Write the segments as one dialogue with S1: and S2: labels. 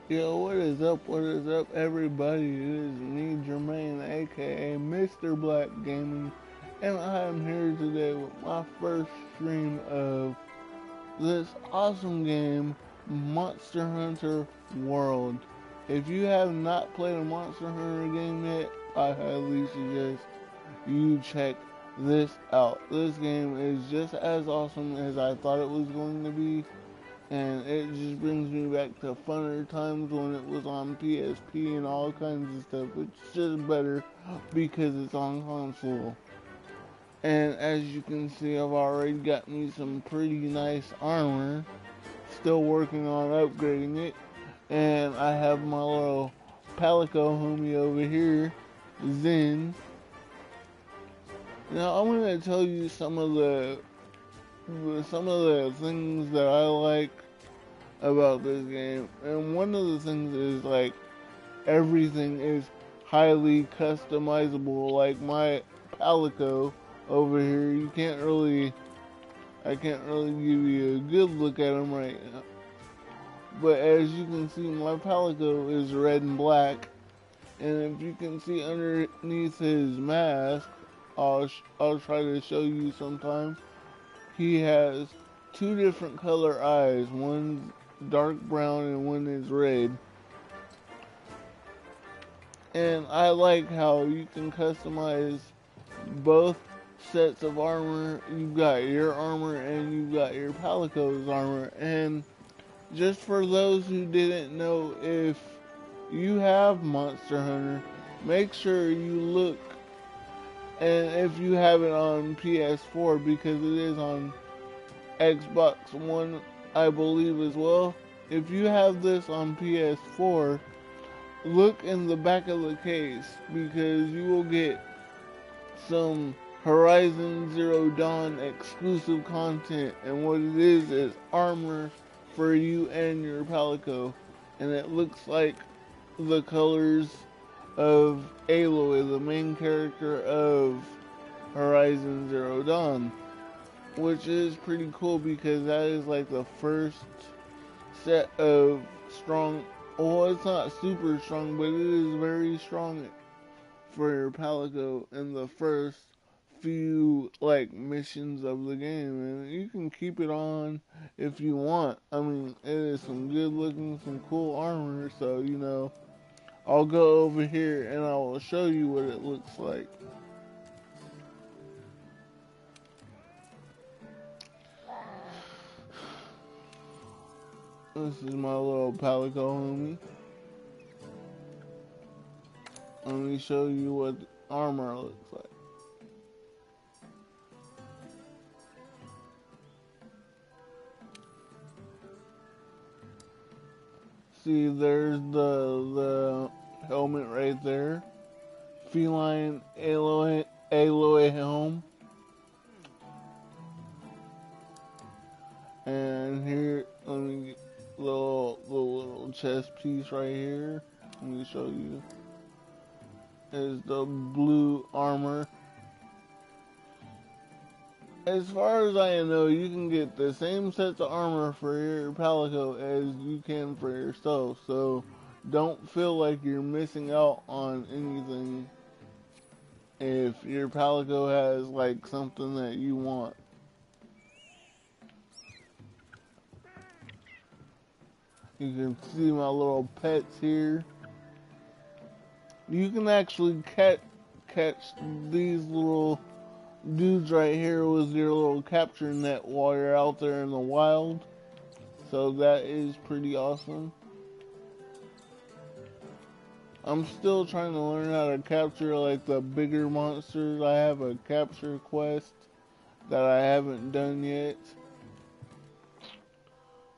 S1: Yo, what is up, everybody? It is me, Jermaine, aka Mr. Black Gaming, and I am here today with my first stream of this awesome game, Monster Hunter World. If you have not played a Monster Hunter game yet, I highly suggest you check this out. This game is just as awesome as I thought it was going to be, and it just brings me back to funner times when it was on PSP and all kinds of stuff. It's just better because it's on console. And as you can see, I've already got me some pretty nice armor. Still working on upgrading it. And I have my little Palico homie over here, Zen. Now I'm gonna tell you some of the things that I like about this game, and one of the things is like everything is highly customizable. Like my Palico over here, I can't really give you a good look at him right now. But as you can see, my Palico is red and black, and if you can see underneath his mask, I'll try to show you sometime. He has two different color eyes. One's dark brown and one is red. And I like how you can customize both sets of armor. You've got your armor and you've got your Palico's armor. And just for those who didn't know, if you have Monster Hunter, make sure you look, and if you have it on PS4, because it is on Xbox One, I believe as well. If you have this on PS4, look in the back of the case because you will get some Horizon Zero Dawn exclusive content, and what it is armor for you and your Palico, and it looks like the colors of Aloy, the main character of Horizon Zero Dawn, which is pretty cool because that is like the first set of strong. Well, it's not super strong, but it is very strong for your Palico in the first few like missions of the game, and you can keep it on if you want. I mean, it is some good looking, some cool armor, so I'll go over here and I will show you what it looks like. This is my little Palico homie. Let me show you what armor looks like. See, there's the helmet right there. Feline Aloy helm. And here, let me get the little chest piece right here. Let me show you. Is the blue armor. As far as I know, you can get the same sets of armor for your Palico as you can for yourself. So don't feel like you're missing out on anything if your Palico has like something that you want. You can see my little pets here. You can actually catch these little dudes right here with your little capture net while you're out there in the wild. So that is pretty awesome. I'm still trying to learn how to capture like the bigger monsters. I have a capture quest that I haven't done yet.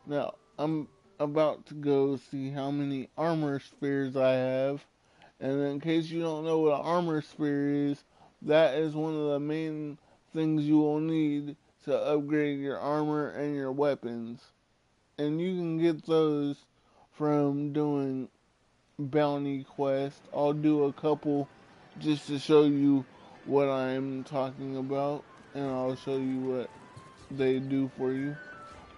S1: Now, I'm about to go see how many armor spheres I have. And in case you don't know what an armor sphere is, that is one of the main things you will need to upgrade your armor and your weapons. And you can get those from doing bounty quests. I'll do a couple just to show you what I'm talking about, and I'll show you what they do for you.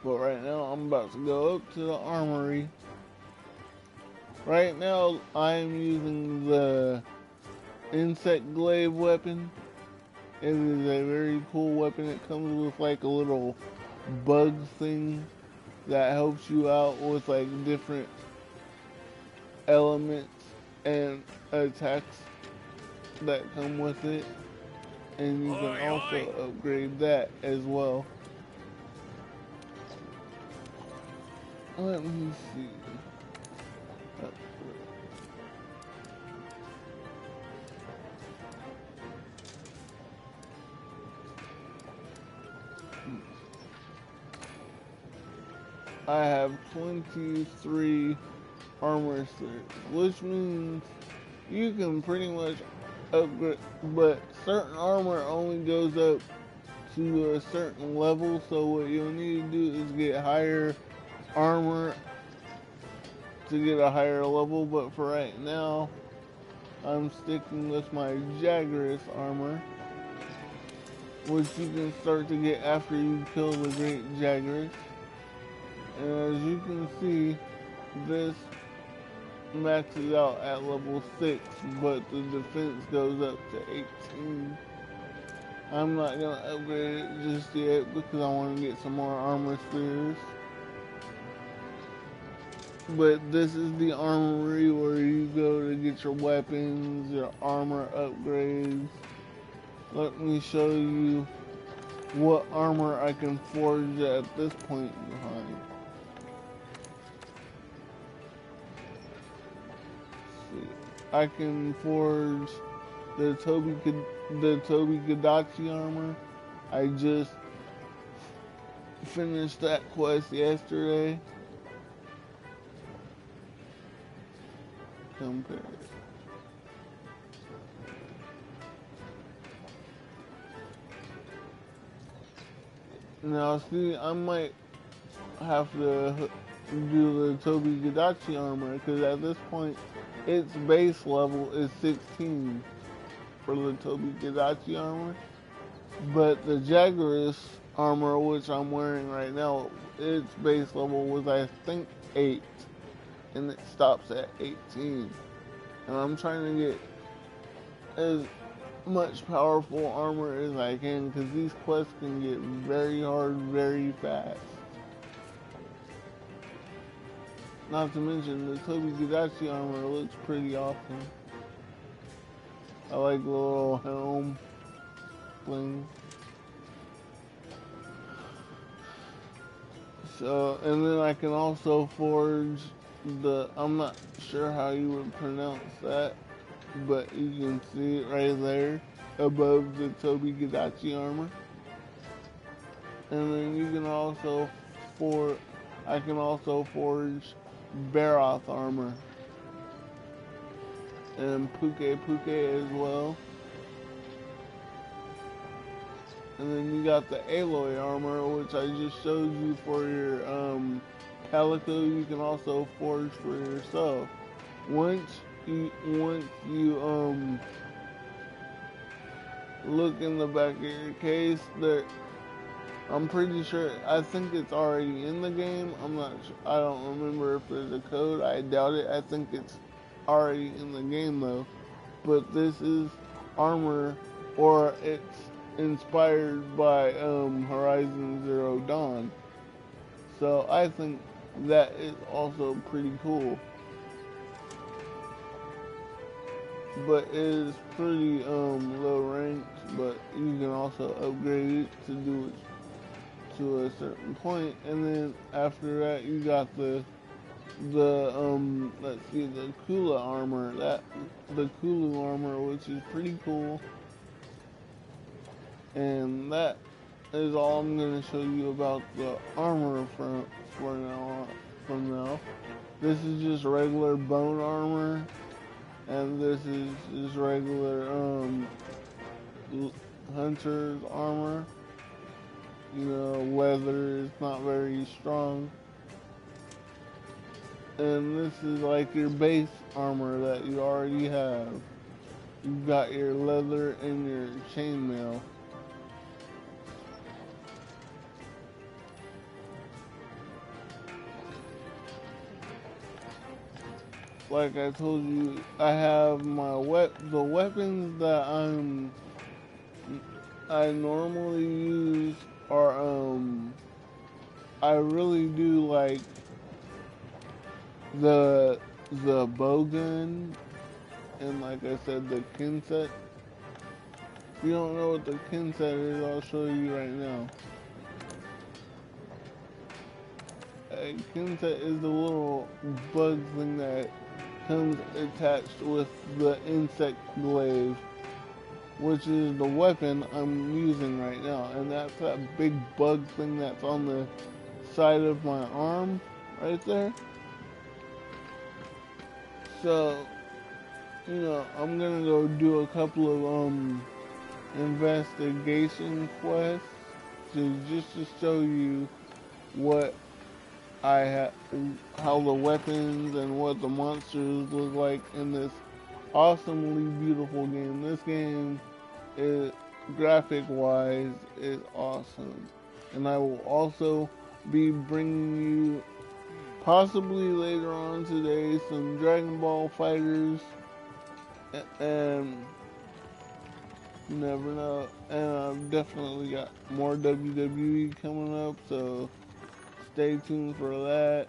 S1: But right now, I'm about to go up to the armory Right now, I'm using the Insect Glaive weapon. It is a very cool weapon. It comes with like a little bug thing that helps you out with like different elements and attacks that come with it. And you can also upgrade that as well. Let me see. I have 23 armor sets, which means you can pretty much upgrade, but certain armor only goes up to a certain level, so what you'll need to do is get higher armor to get a higher level, but for right now, I'm sticking with my Jagras armor, which you can start to get after you kill the Great Jagras. And as you can see, this maxes out at level 6, but the defense goes up to 18. I'm not going to upgrade it just yet because I want to get some more armor spheres. But this is the armory where you go to get your weapons, your armor upgrades. Let me show you what armor I can forge at this point behind. I can forge the Toby Kadachi armor. I just finished that quest yesterday. Compare. Now see, I might have to do the Toby Kadachi armor because at this point its base level is 16 for the Toby Kadachi armor. But the Jagras armor, which I'm wearing right now, its base level was I think 8, and it stops at 18. And I'm trying to get as much powerful armor as I can because these quests can get very hard very fast. Not to mention the Toby Kadachi armor looks pretty awesome. I like the little helm thing. So, and then I can also forge I'm not sure how you would pronounce that, but you can see it right there above the Toby Kadachi armor. And then you can also I can also forge Barroth armor and Puke as well. And then you got the Aloy armor, which I just showed you for your Calico. You can also forge for yourself. Once you look in the back of your case, I'm pretty sure, I think it's already in the game. I'm not sure, I don't remember if there's a code. I doubt it. I think it's already in the game though. But this is armor, or it's inspired by Horizon Zero Dawn. So I think that is also pretty cool. But it is pretty low ranked, but you can also upgrade it to do it to a certain point, and then after that you got the let's see, the Kula armor, the Kulu armor, which is pretty cool. And that is all I'm going to show you about the armor from now. This is just regular bone armor, and this is just regular hunter's armor. You know, leather is not very strong. And this is like your base armor that you already have. You've got your leather and your chainmail. like I told you, I have my the weapons that I normally use are I really do like the bow gun, and like I said, the Kinset. If you don't know what the Kinset is, I'll show you right now. A Kinset is the little bug thing that comes attached with the insect glaive, which is the weapon I'm using right now. And that's that big bug thing that's on the side of my arm right there. So, you know, I'm gonna go do a couple of investigation quests just to show you what I have, how the weapons and what the monsters look like in this awesomely beautiful game. This game is, graphic wise, is awesome. And I will also be bringing you, possibly later on today, some Dragon Ball Fighters, and you never know. And I've definitely got more WWE coming up, so stay tuned for that.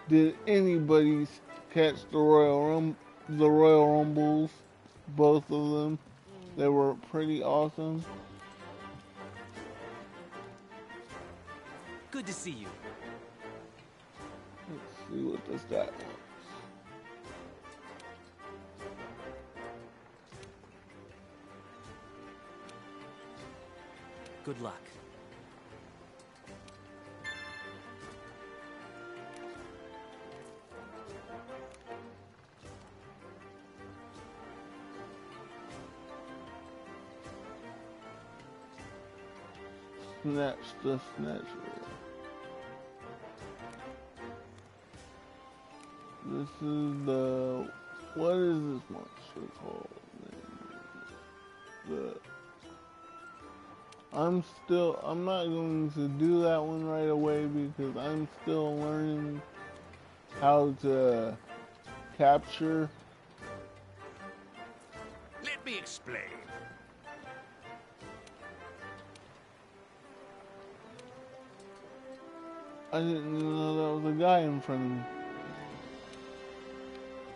S1: Did anybody catch the Royal Rumbles? Both of them. They were pretty awesome.
S2: Good to see you.
S1: Let's see what this guy wants.
S2: Good luck.
S1: Snatch the Snatcher. This is the, what is this monster called? I'm not going to do that one right away because I'm still learning how to capture.
S2: Let me explain.
S1: I didn't even know that was a guy in front of me.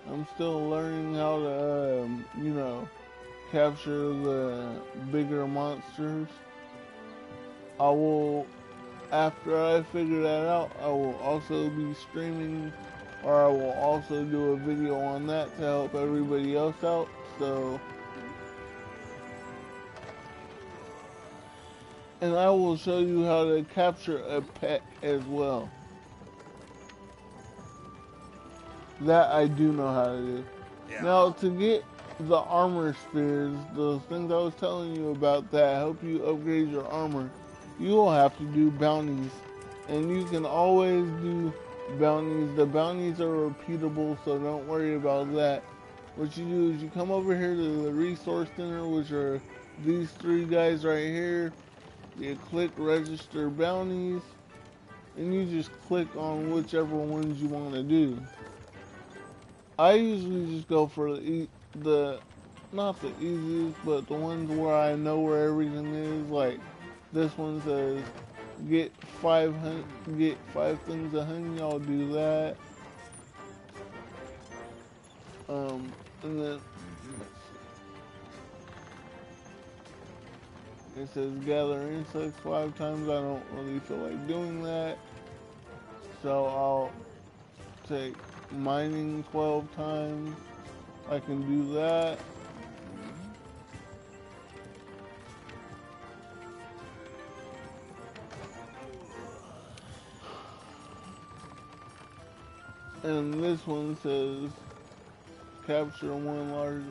S1: I'm still learning how to, you know, capture the bigger monsters. I will, after I figure that out, I will also be streaming, or I will also do a video on that to help everybody else out. So, and I will show you how to capture a pet as well. That I do know how to do. Yeah. Now, to get the armor spheres, those things I was telling you about that help you upgrade your armor, you will have to do bounties. And you can always do bounties. The bounties are repeatable, so don't worry about that. What you do is you come over here to the resource center, which are these three guys right here. You click register bounties, and you just click on whichever ones you want to do. I usually just go for the not the easiest, but the ones where I know where everything is. Like this one says, get 5 things of honey. I'll do that. And then it says gather insects 5 times. I don't really feel like doing that, so I'll take mining 12 times. I can do that. And this one says capture one large.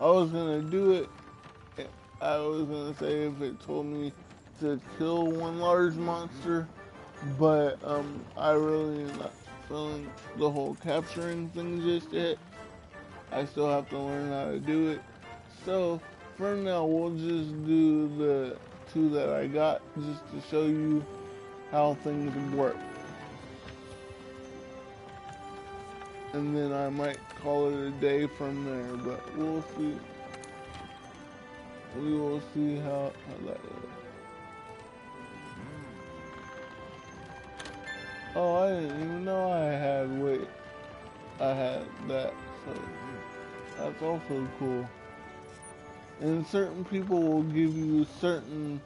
S1: I was gonna do it. I was gonna say if it told me to kill one large monster, but I really am not feeling the whole capturing thing just yet. I still have to learn how to do it. So for now, we'll just do the 2 that I got just to show you how things work. and then I might call it a day from there, but we'll see. We will see how that is. Oh, I didn't even know I had I had that, so that's also cool. And certain people will give you certain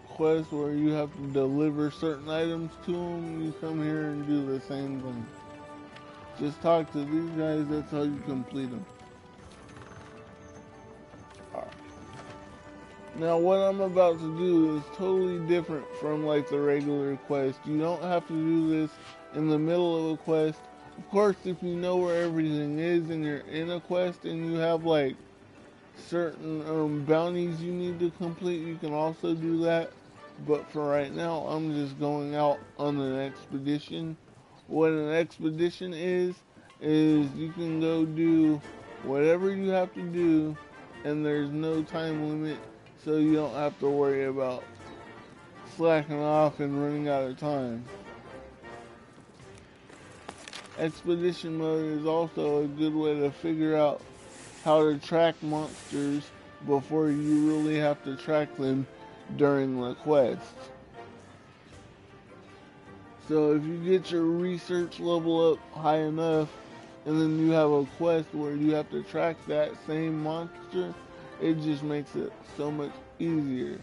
S1: quests where you have to deliver certain items to them. You come here and do the same thing. Just talk to these guys, that's how you complete them. Alright. Now what I'm about to do is totally different from like the regular quest. You don't have to do this in the middle of a quest. Of course, if you know where everything is and you're in a quest and you have like certain bounties you need to complete, you can also do that. But for right now, I'm just going out on an expedition. What an expedition is you can go do whatever you have to do, and there's no time limit, so you don't have to worry about slacking off and running out of time. Expedition mode is also a good way to figure out how to track monsters before you really have to track them during the quest. So if you get your research level up high enough and then you have a quest where you have to track that same monster, it just makes it so much easier.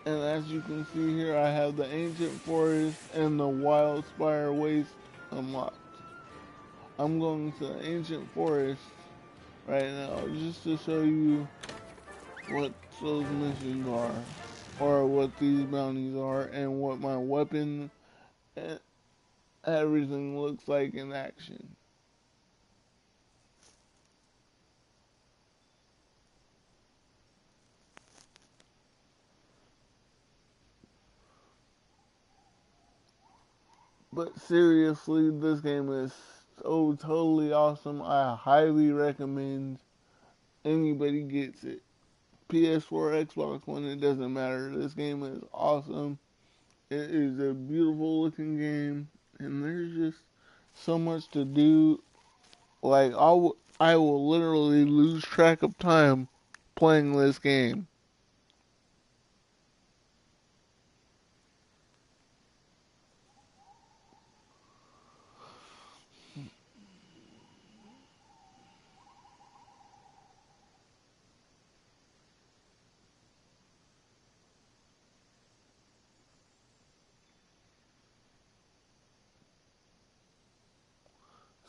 S1: And as you can see here, I have the Ancient Forest and the Wildspire Waste unlocked. I'm going to the Ancient Forest right now just to show you what those missions are, or what these bounties are, and what my weapon and everything looks like in action. But seriously, this game is so totally awesome. I highly recommend anybody gets it. PS4, Xbox One, it doesn't matter. This game is awesome. It is a beautiful looking game, and there's just so much to do. Like, I will literally lose track of time playing this game.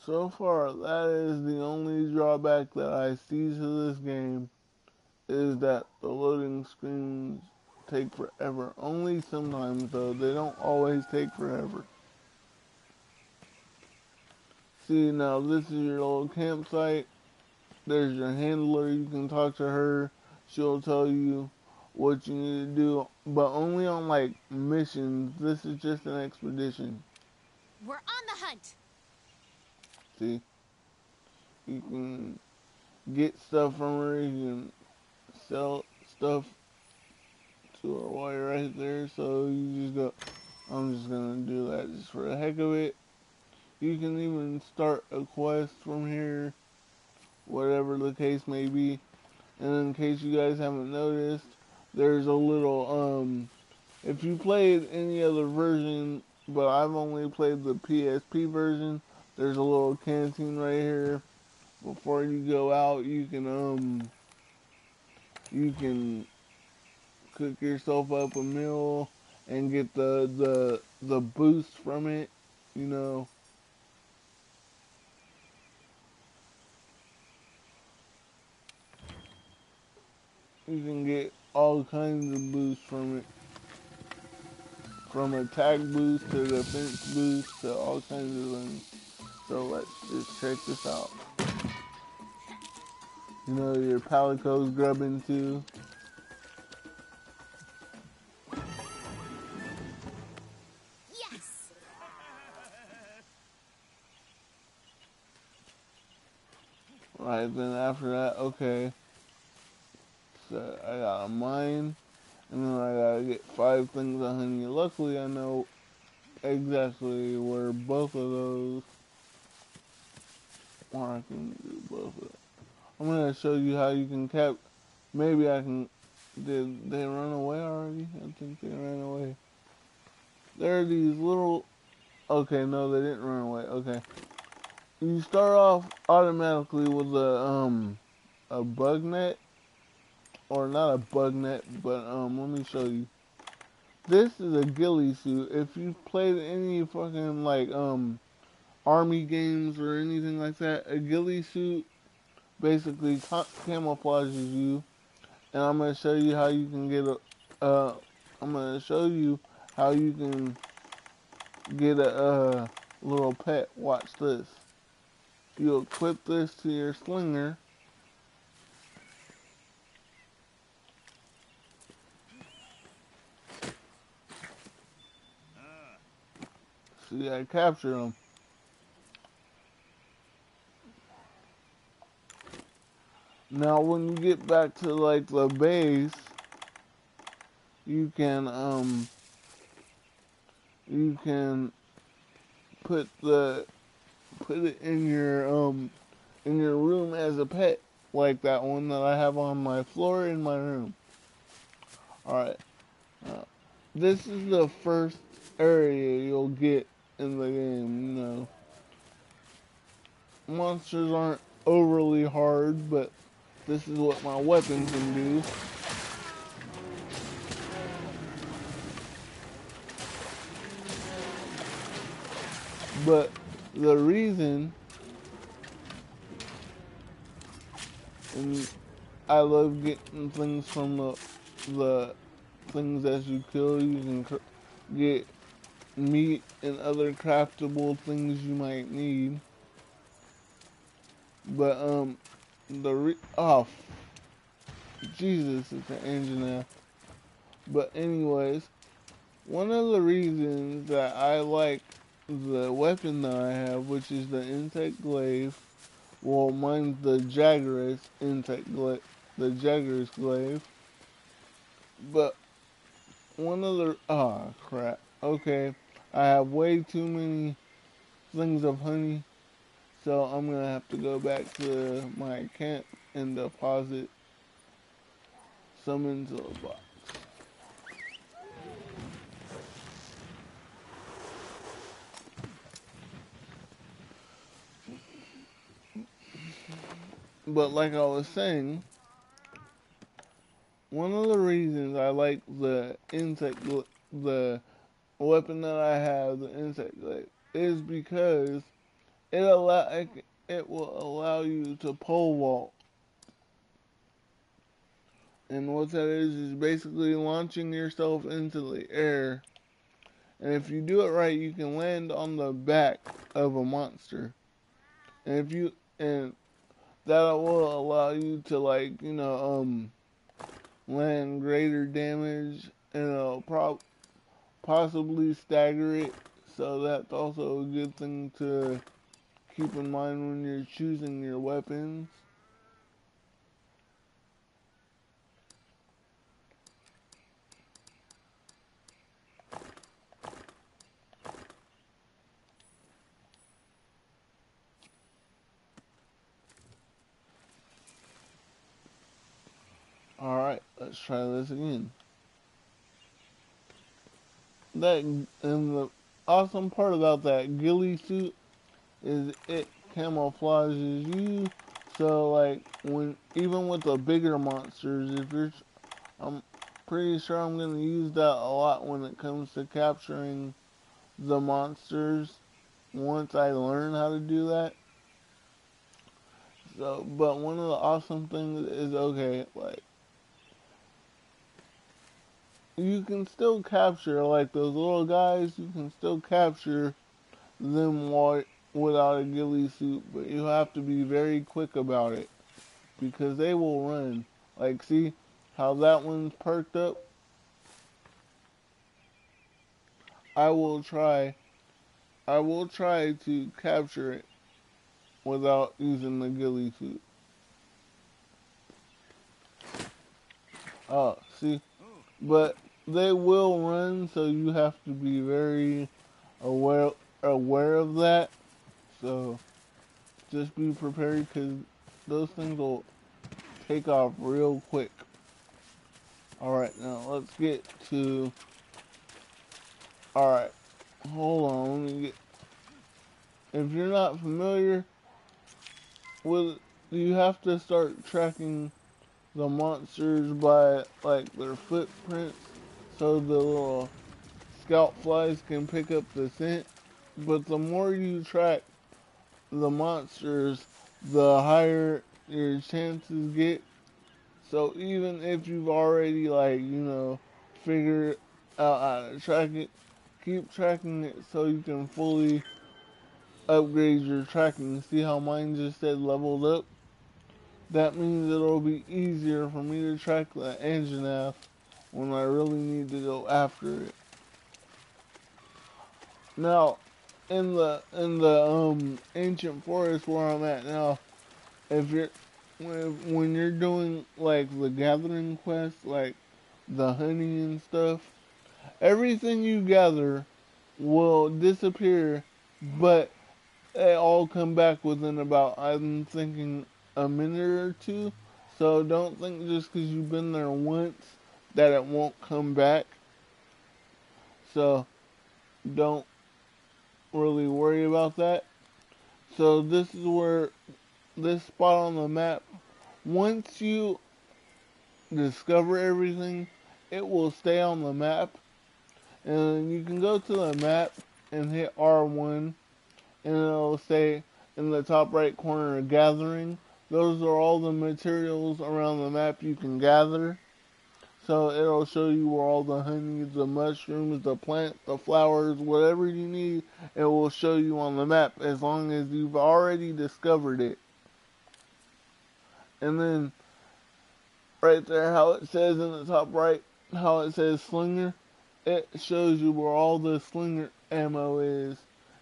S1: So far, that is the only drawback that I see to this game, is that the loading screens take forever. Only sometimes, though. They don't always take forever. See, now this is your little campsite. There's your handler. You can talk to her. She'll tell you what you need to do, but only on like missions. This is just an expedition.
S3: We're on the hunt.
S1: See, you can get stuff from her. You can sell stuff to her while you're right there. So you just go. I'm just gonna do that just for the heck of it. You can even start a quest from here, whatever the case may be. And in case you guys haven't noticed, there's a little if you played any other version, but I've only played the PSP version, there's a little canteen right here. Before you go out, you can cook yourself up a meal and get the boost from it, you know. You can get all kinds of boosts from it. From attack boost to defense boost to all kinds of things. So let's just check this out. You know, your Palico's grubbing too.
S3: Yes.
S1: Right, then after that, okay. So I got a mine, and then I gotta get 5 things of honey. Luckily, I know exactly where both of those, or I can do both of them. I'm gonna show you how you can cap. Maybe I can. Did they run away already? I think they ran away. There are these little. Okay, no, they didn't run away. Okay, you start off automatically with a bug net, or not a bug net, but let me show you. This is a ghillie suit. If you've played any fucking like army games or anything like that, a ghillie suit basically camouflages you. And I'm gonna show you how you can get a. I'm gonna show you how you can get a little pet. Watch this. You equip this to your slinger. See, I capture them. Now, when you get back to like the base, you can put it in your room as a pet, like that one that I have on my floor in my room. All right. This is the first area you'll get in the game, you know. Monsters aren't overly hard, but this is what my weapon can do. But the reason, and I love getting things from the things as you kill, you can get meat and other craftable things you might need. But oh Jesus, it's an engine now. But anyways, one of the reasons that I like the weapon that I have, which is the insect glaive, well, mine's the Jaggeris insect glaive, the Jaggeris glaive. But one of the crap. Okay, I have way too many things of honey, so I'm gonna have to go back to my camp and deposit some into a box. But like I was saying, one of the reasons I like the the weapon that I have, the insect glaive, is because it will allow you to pole vault. And what that is basically launching yourself into the air. And if you do it right, you can land on the back of a monster. And if you and that will allow you to like, land greater damage, and it'll possibly stagger it. So that's also a good thing to keep in mind when you're choosing your weapons. Alright, let's try this again. And the awesome part about that ghillie suit is it camouflages you. So like even with the bigger monsters, I'm pretty sure I'm gonna use that a lot when it comes to capturing the monsters once I learn how to do that. So, but one of the awesome things is, okay, like, you can still capture, like, those little guys, you can still capture them without a ghillie suit, but you have to be very quick about it, because they will run. Like, see how that one's perked up? I will try, I will try to capture it without using the ghillie suit. See? But they will run, so you have to be very aware aware of that. So just be prepared because those things will take off real quick. Alright, now let's get to... Alright, hold on, let me get... If you're not familiar with... You have to start tracking the monsters by, like, their footprints, so the little scout flies can pick up the scent. But the more you track the monsters, the higher your chances get. So even if you've already, like, figured out how to track it, keep tracking it so you can fully upgrade your tracking. See how mine just said leveled up? That means it'll be easier for me to track the Anjanath when I really need to go after it. Now, in the ancient forest where I'm at now, if you're when you're doing like the gathering quest, like the honey and stuff, everything you gather will disappear, but they all come back within about, I'm thinking, a minute or two. So don't think just because you've been there once that it won't come back. So don't really worry about that. So this is where this spot on the map, once you discover everything, it will stay on the map. And you can go to the map and hit R1 and it'll say in the top right corner, gathering. Those are all the materials around the map you can gather. So it'll show you where all the honey, the mushrooms, the plants, the flowers, whatever you need, it will show you on the map as long as you've already discovered it. And then right there, how it says in the top right, how it says slinger, it shows you where all the slinger ammo is.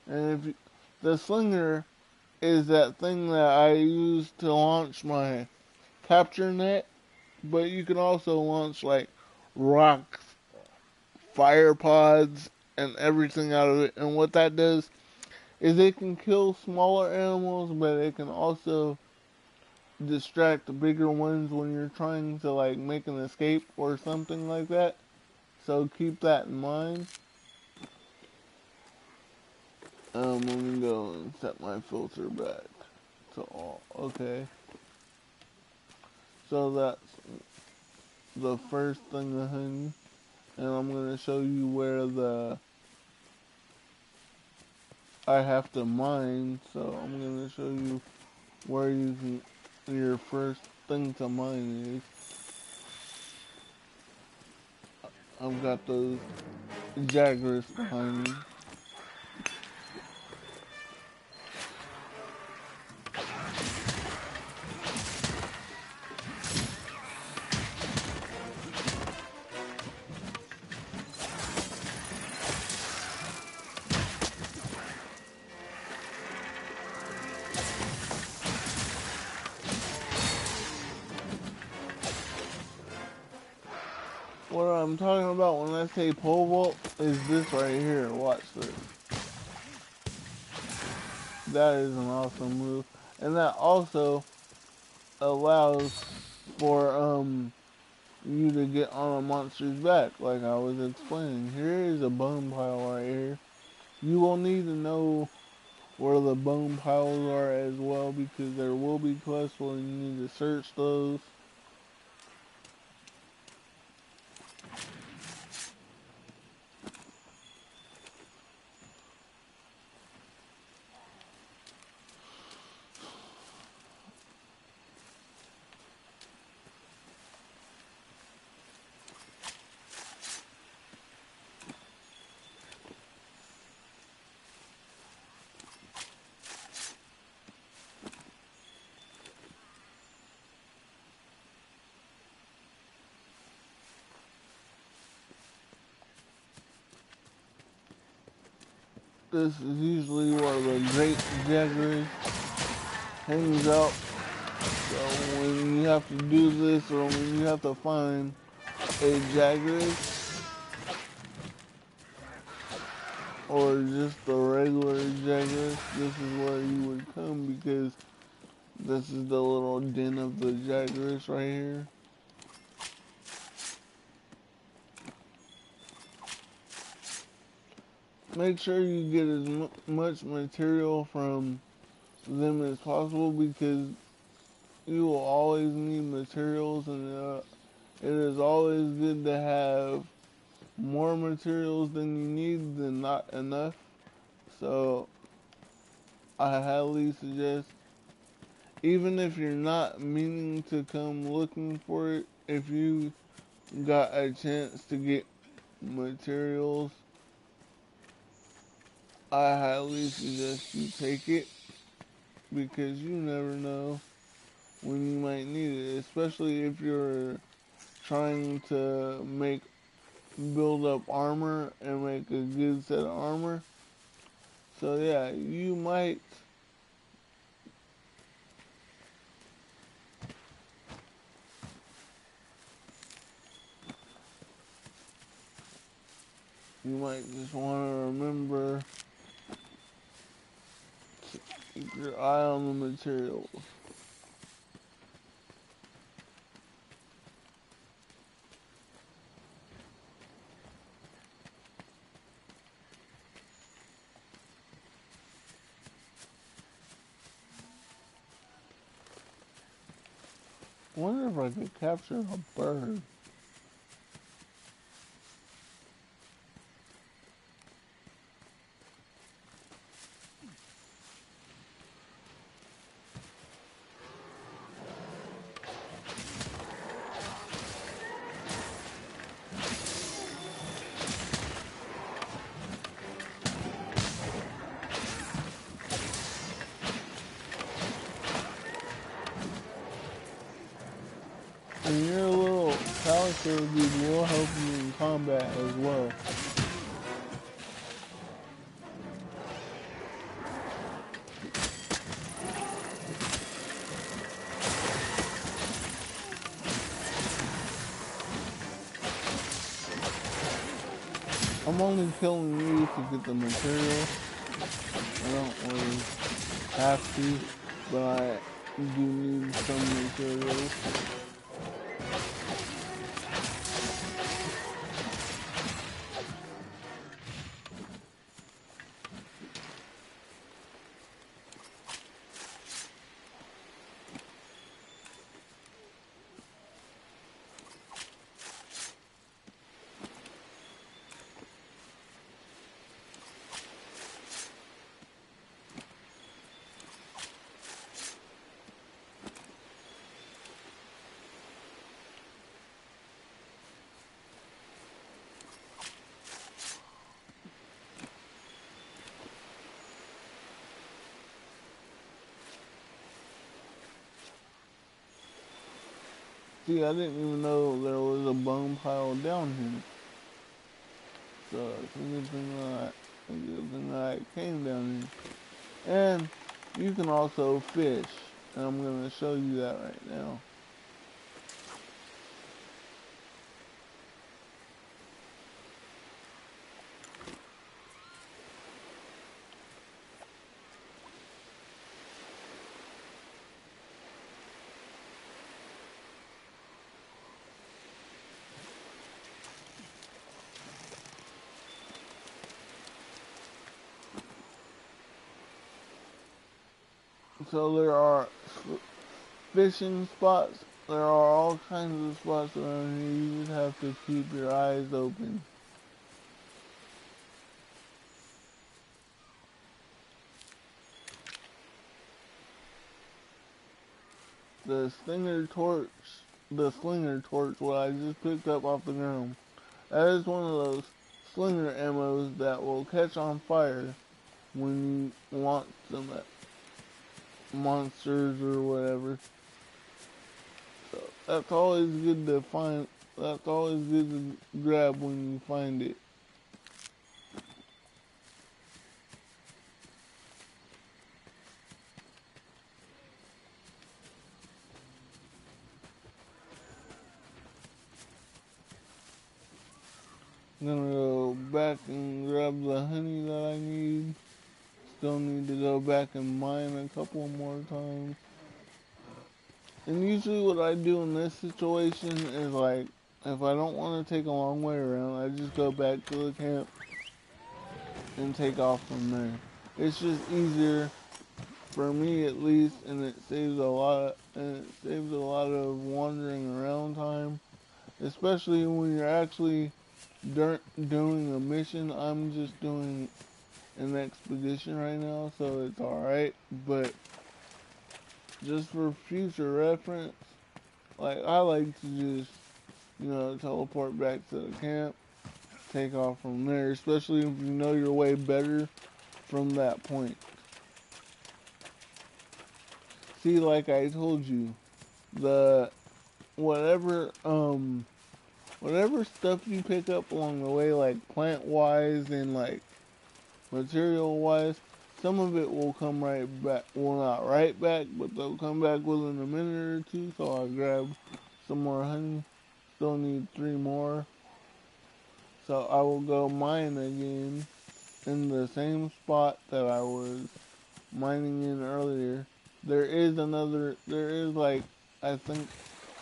S1: And if you, the slinger is that thing that I use to launch my capture net, but you can also launch like rocks, fire pods, and everything out of it. And what that does is it can kill smaller animals, but it can also distract the bigger ones when you're trying to like make an escape or something like that. So keep that in mind. Let me go and set my filter back to all. Okay. So that's the first thing of honey. And I'm going to show you where I have to mine. So I'm going to show you where your first thing to mine is. I've got those Jagras behind me. What I'm talking about when I say pole vault is this right here. Watch this. That is an awesome move. And that also allows for you to get on a monster's back, like I was explaining. Here is a bone pile right here. You will need to know where the bone piles are as well, because there will be quests where you need to search those. This is usually where the Great Jagras hangs out. So when you have to do this, or when you have to find a Jagras, or just the regular Jagras, this is where you would come because this is the little den of the Jagras right here. Make sure you get as much material from them as possible because you will always need materials, and it is always good to have more materials than you need than not enough. So I highly suggest, even if you're not meaning to come looking for it, if you got a chance to get materials, I highly suggest you take it because you never know when you might need it, especially if you're trying to build up armor and make a good set of armor. So yeah, you might just want to remember to keep your eye on the materials. I wonder if I could capture a bird. And your little palisade dude will help you in combat as well. I'm only killing you to get the material. I don't really have to, but I do need some materials. See, I didn't even know there was a bone pile down here. So it's a good thing that I came down here. And you can also fish. And I'm going to show you that right now. So there are fishing spots. There are all kinds of spots around here. You just have to keep your eyes open. The slinger torch, what I just picked up off the ground, that is one of those slinger ammos that will catch on fire when you launch them at monsters or whatever. So that's always good to find. That's always good to grab when you find it. I'm gonna go back and grab the honey that I need. Still need to go back and mine a couple more times. And usually what I do in this situation is like, if I don't want to take a long way around, I just go back to the camp and take off from there. It's just easier for me at least, and it saves a lot of wandering around time, especially when you're actually doing a mission. I'm just doing an expedition right now, so it's alright, but just for future reference, like I like to just, teleport back to the camp, take off from there, especially if you know your way better from that point. See, like I told you, the whatever whatever stuff you pick up along the way, like plant wise and like material wise, some of it will come right back. Well, not right back, but they'll come back within a minute or two. So I grab some more honey. Still need 3 more. So I will go mine again in the same spot that I was mining in earlier. There is like, I think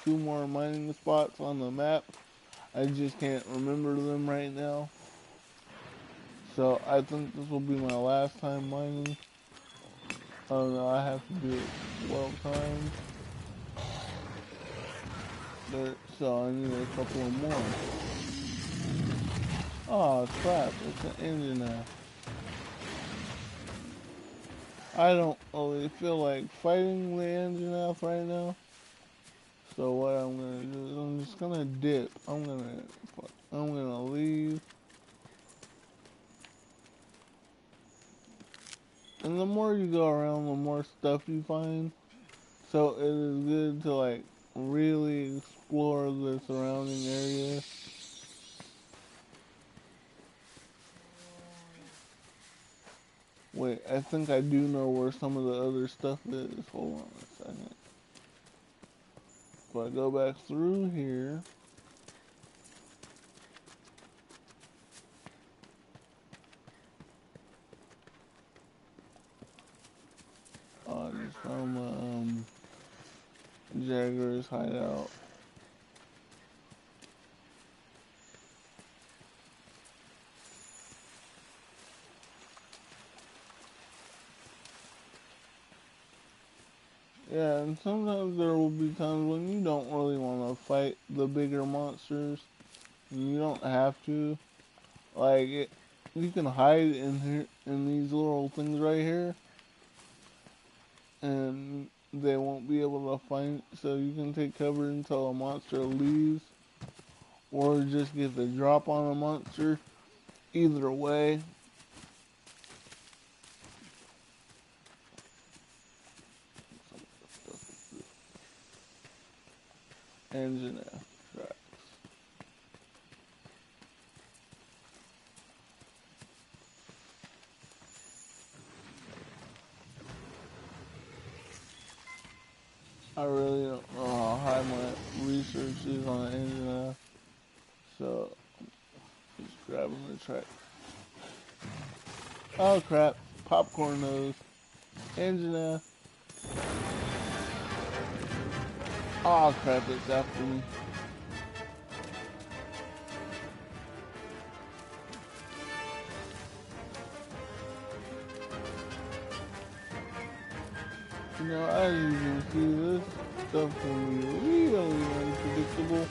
S1: 2 more mining spots on the map. I just can't remember them right now. So I think this will be my last time mining. Oh no, I have to do it 12 times. So I need a couple of more. Oh crap, it's an engine now. I don't really feel like fighting the engine elf right now. So what I'm gonna do is I'm just gonna dip. I'm gonna leave. And the more you go around, the more stuff you find. So it is good to like really explore the surrounding area. Wait, I think I do know where some of the other stuff is. Hold on a second. If I go back through here. I just found my Jagger's hideout. Yeah, and sometimes there will be times when you don't really want to fight the bigger monsters. And you don't have to. Like, you can hide in here, in these little things right here. And they won't be able to find, so you can take cover until a monster leaves. Or just get the drop on a monster. Either way. Engine tracks. I really don't know how high my research is on the engine, so just grabbing the track. Oh crap! Popcorn nose. Engine. Oh crap! It's after me. You know, as you can see, this stuff can be really unpredictable.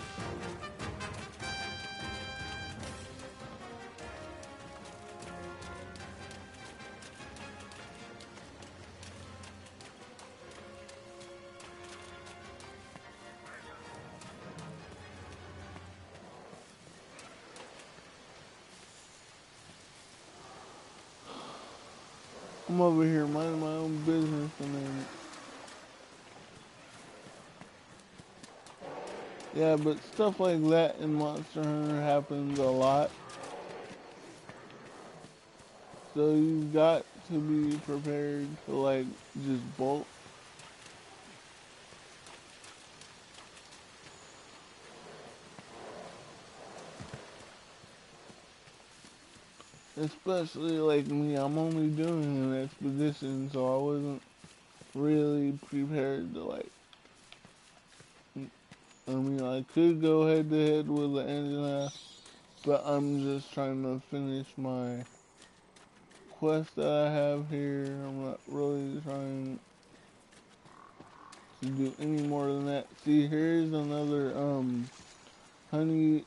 S1: I'm over here minding my own business, and then yeah, but stuff like that in Monster Hunter happens a lot. So you've got to be prepared to like just bolt. especially like me, I'm only doing an expedition, so I wasn't really prepared to like. I mean, I could go head to head with the Anjanath, but I'm just trying to finish my quest that I have here. I'm not really trying to do any more than that. See, here's another honey.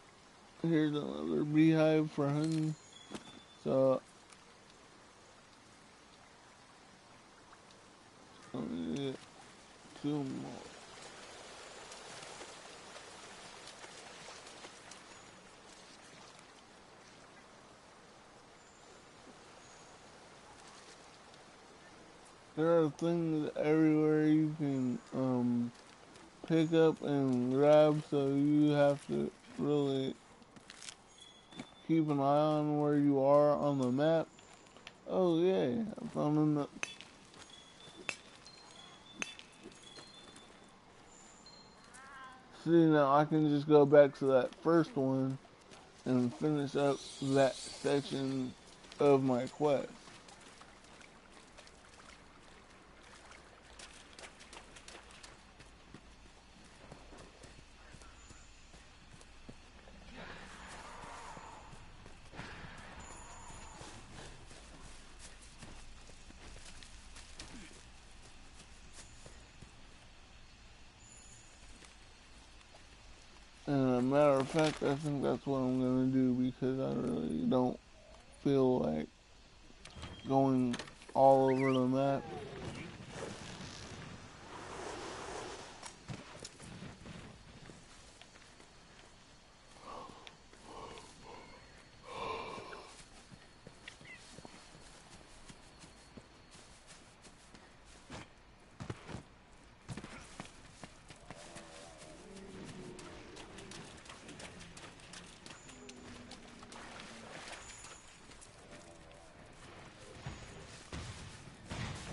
S1: Here's another beehive for honey. So let me get two more. There are things everywhere you can pick up and grab, so you have to really keep an eye on where you are on the map. Oh yeah, I found another. See, now I can just go back to that first one and finish up that section of my quest. And a matter of fact, I think that's what I'm gonna do because I really don't feel like going all over the map.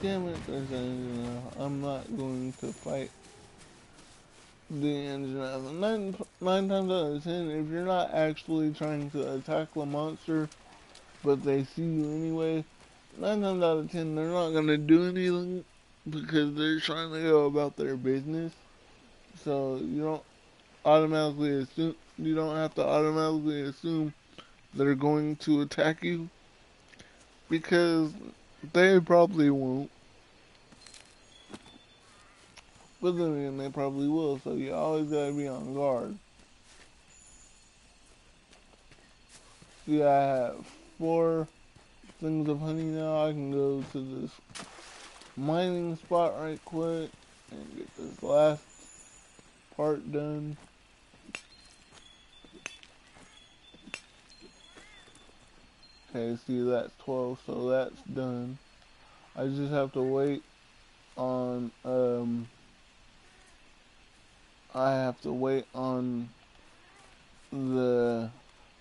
S1: Damn it, there's an engine. I'm not going to fight the engine. Nine times out of 10, if you're not actually trying to attack the monster, but they see you anyway, 9 times out of 10, they're not going to do anything because they're trying to go about their business. So you don't have to automatically assume they're going to attack you because they probably won't. But then again, they probably will, so you always gotta be on guard. See, I have 4 things of honey now. I can go to this mining spot right quick and get this last part done. Okay, see, that's 12, so that's done. I just have to wait on, I have to wait on the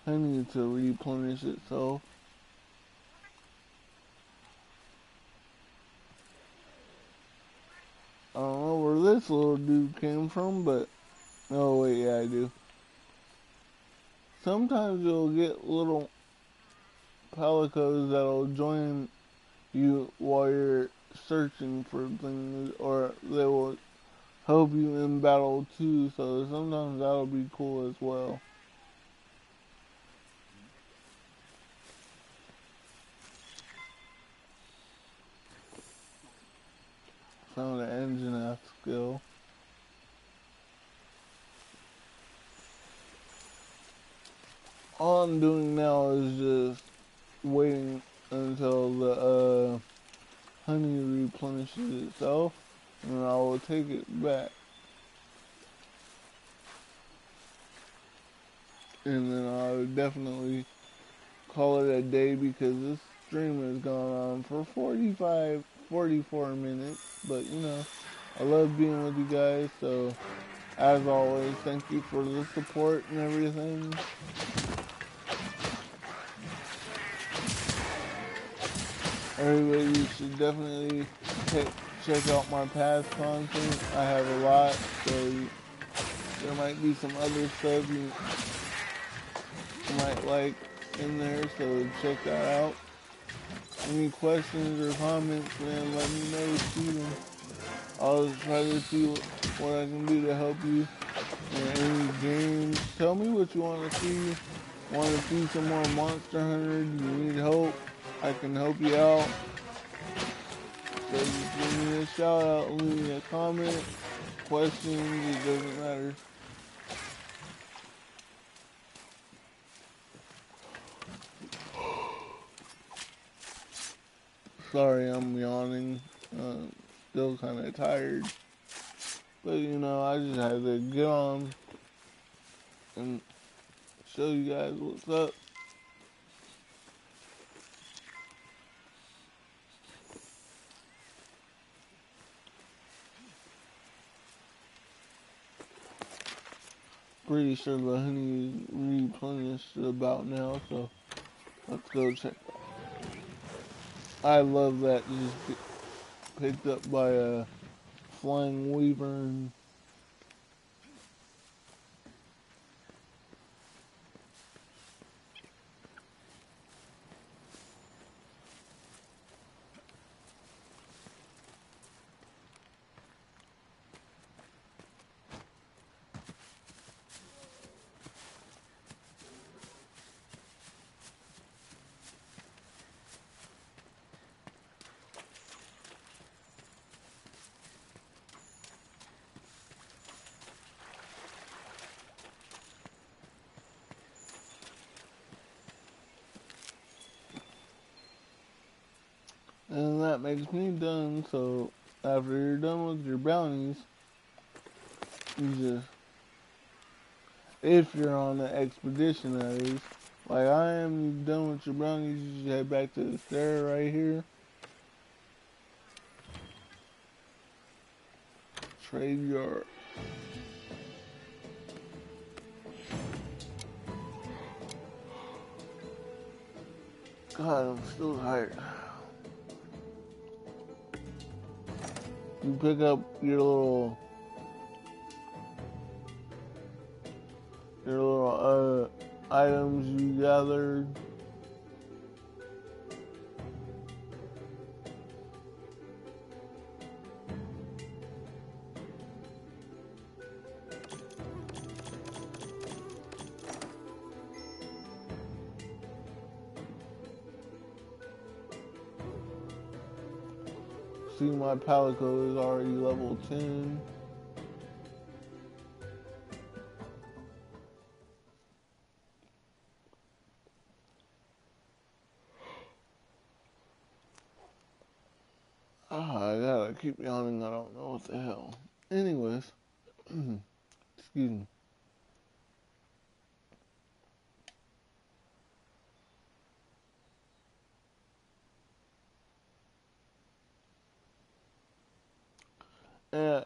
S1: honey to replenish itself. I don't know where this little dude came from, but oh wait, yeah, I do. Sometimes you'll get little palicos that'll join you while you're searching for things, or they will help you in battle too, so sometimes that'll be cool as well. Found an engine skill. All I'm doing now is just waiting until the honey replenishes itself, and I will take it back. And then I would definitely call it a day because this stream has gone on for 44 minutes. But you know, I love being with you guys, so as always, thank you for the support and everything. Everybody should definitely check out my past content. I have a lot, so there might be some other stuff you might like in there, so check that out. Any questions or comments, man, let me know, shoot them. I'll try to see what I can do to help you in any games. Tell me what you want to see. Want to see some more Monster Hunter? Do you need help? I can help you out. So just give me a shout out, leave me a comment, questions, it doesn't matter. Sorry, I'm yawning. Still kind of tired. But you know, I just had to get on and show you guys what's up. Pretty sure the honey is replenished about now, so let's go check. I love that just get picked up by a flying wyvern. And that makes me done, so after you're done with your bounties, you just, if you're on an expedition that is, like I am, you're done with your bounties, you just head back to the stair right here. Trade your God, I'm still tired. You pick up your little items you gathered. See, my Palico is already level 10. I gotta keep yawning, I don't know what the hell. Anyways, excuse me.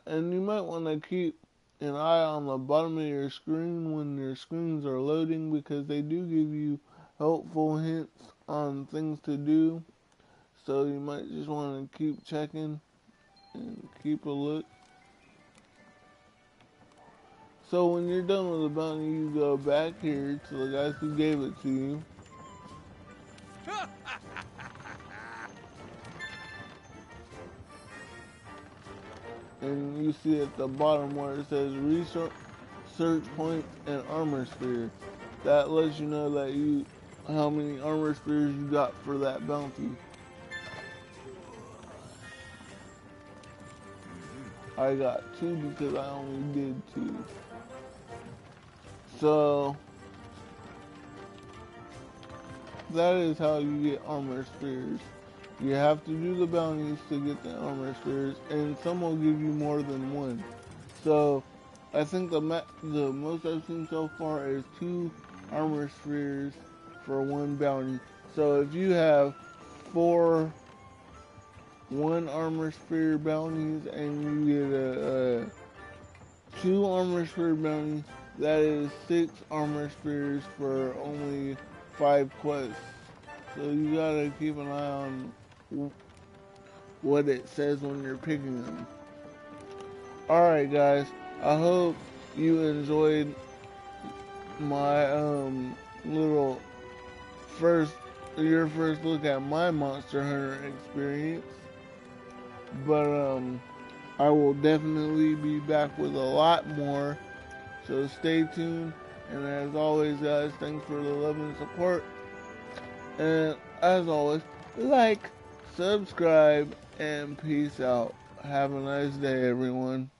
S1: And you might want to keep an eye on the bottom of your screen when your screens are loading, because they do give you helpful hints on things to do. So you might just want to keep checking and keep a look. So when you're done with the bounty, you go back here to the guys who gave it to you. And you see at the bottom where it says research point and armor sphere. That lets you know that how many armor spheres you got for that bounty. I got 2 because I only did 2. So that is how you get armor spheres. You have to do the bounties to get the armor spheres, and some will give you more than 1. So I think the most I've seen so far is 2 armor spheres for 1 bounty. So if you have 4 1 armor sphere bounties and you get 2 armor sphere bounties, that is 6 armor spheres for only 5 quests. So you gotta keep an eye on what it says when you're picking them. Alright guys, I hope you enjoyed my little your first look at my Monster Hunter experience. But I will definitely be back with a lot more. So stay tuned. And as always, guys, thanks for the love and support. And as always, like, subscribe, and peace out. Have a nice day, everyone.